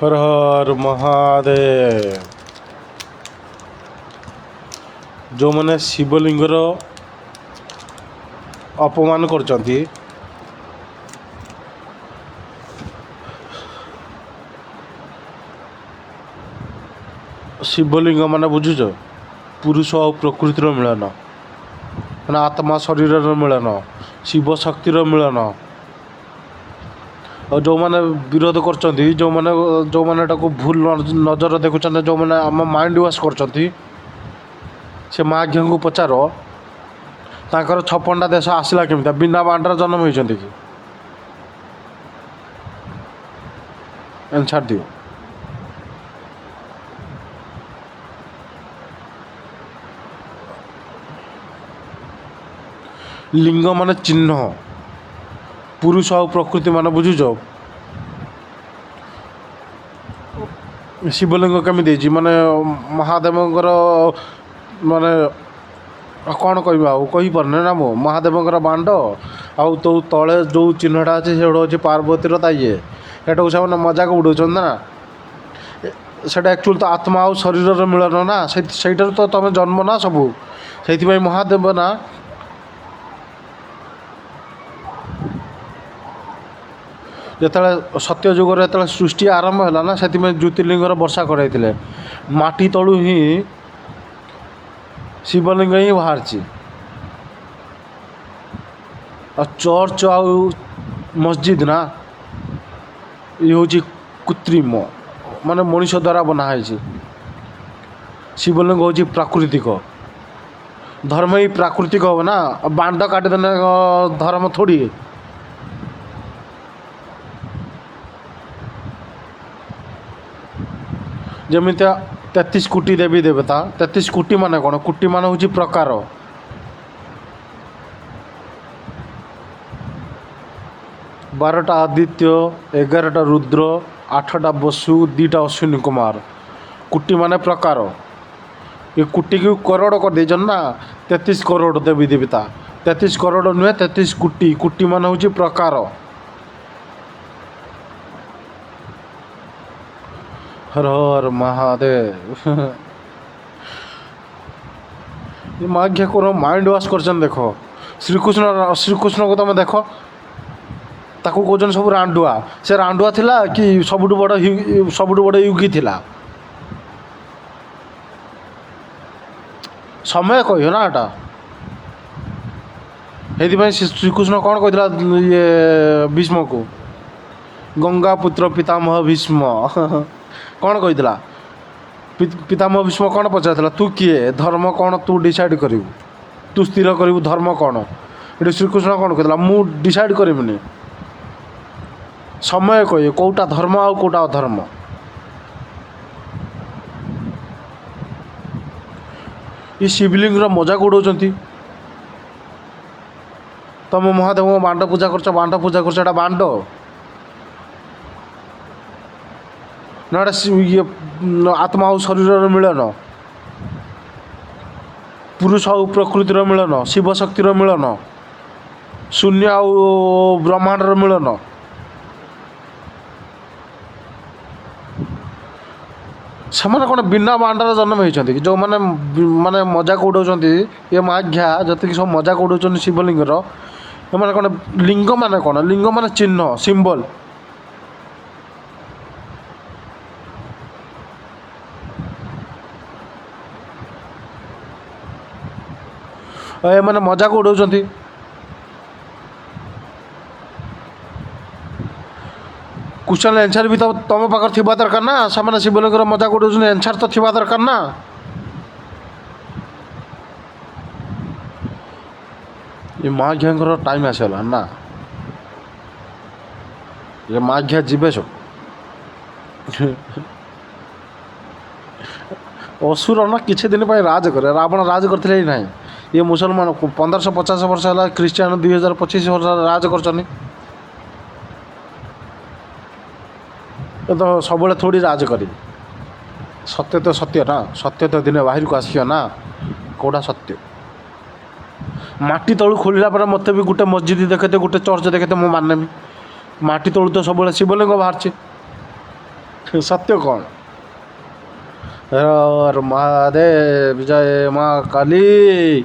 हर हर महादेव। जो मैंने शिवलिंगर अपमान करचंती शिवलिंग माने बुझुच पुरुष और प्रकृतिर मिलन माने आत्मा शरीर मिलन शिव शक्तिर मिलन और जो मैंने विरोध करचंती जो मैंने भूल नजर देखुं जो मैंने आम माइंड वाश करचंती से माँ घी को पचार तांकर 56टा देश आसला केमिता बिना बांडार जन्म होइचंती कि आंसर दियो। लिंग माने चिन्ह पुरुष और प्रकृति माने बुझुच शिवलिंग केमी माने महादेवंकर माने कौन कहपारे ना मो महादेवंकर बांड आउ तो तले जो चिन्हटा अच्छे से हूँ पार्वतीर ये एटा से मजाक उड़ाऊँ ना से एक्चुअल तो आत्मा और शरीर मिलन ना से तो तुम जन्म ना सबू से महादेव ना जिते सत्य जुगर जो सृष्टि आरंभ है ना से ज्योतिर्लिंगर वर्षा कराई माटी तलू ही शिवलिंग ही बाहर चर्च आ मस्जिद ना ये हूँ कृत्रिम माने मनुष्य द्वारा बनाई शिवलिंग हूँ प्राकृतिक धर्म ही प्राकृतिक हो ना बांड काटिदेने धर्म थोड़ी जमी 33 कोटी देवी देवता 33 कोटी माने कौन कोटी मान हूँ प्रकार 12टा आदित्य 11टा रुद्र 8टा बसु 2टा अश्विनी कुमार कोटी माने प्रकार ये कोटी को करोड़ कर देचन ना 33 करोड़ देवी देवता 33 करोड़ नुहे 33 कोटी कोटी मान हूँ प्रकार। हर हर महादेव। ये माघ्य को माइंड वाश कर देख श्रीकृष्ण को तुम देख ताकू कौन सब रांडुआ से रांडुआ थिला कि सबुठ बड़ युगी थिला समय कह ना एटा से श्रीकृष्ण कौन कहला ये भीष्म को गंगा पुत्र पितामह भीष्म कौन कहला पितामह भीष्म कौन पचार तू किए धर्म कौन तू डिसाइड करू तू स्थिर करू धर्म कौन ये श्रीकृष्ण कौन कहला मु डिसाइड करनी समय कहे कौटा धर्म आ कौटा अधर्म ये शिवलिंग मजाक उड़ाऊँ तुम महादेव बांड पूजा कर बांड ना ये आत्मा और शरीर मिलन पुरुष और प्रकृतिर मिलन शिव शक्तिर मिलन शून्य और ब्रह्मांडर मिलन से कौन बिना बांडार जन्म होती जो मैंने माने मजाक उड़ाऊँ ये माघ्या जी सब मजाक उड़ाऊँ शिवलिंगर ये कौन लिंग माने कौन लिंग माने चिन्ह सिंबल ये मैंने मजाक उड़ाऊँ क्वेश्चन आंसर भी तो तुम पाखर थी दरकार ना से शिवलिंग मजाक उड़ाऊँ आंसर तो थी दरकार ना ये माघ्या टाइम आसगला ना ये माघ्या जीवे सब असुर ना किसी दिन पर राज करे रावण राज करते ही ना ये मुसलमान 1550 वर्ष है ख्रीस्टान 2025 वर्ष राज कर तो सब थोड़ी राज करी सत्य तो सत्य ना सत्य तो दिन बाहर को आसियो ना कौटा सत्य माटी तलू खोलला पर मत भी गोटे मस्जिद देखते गोटे चर्च देखते मुझे माने माटी तलू तो सब शिवलिंग बाहर सत्य कौन? हर हर महादेव, जय माँ काली।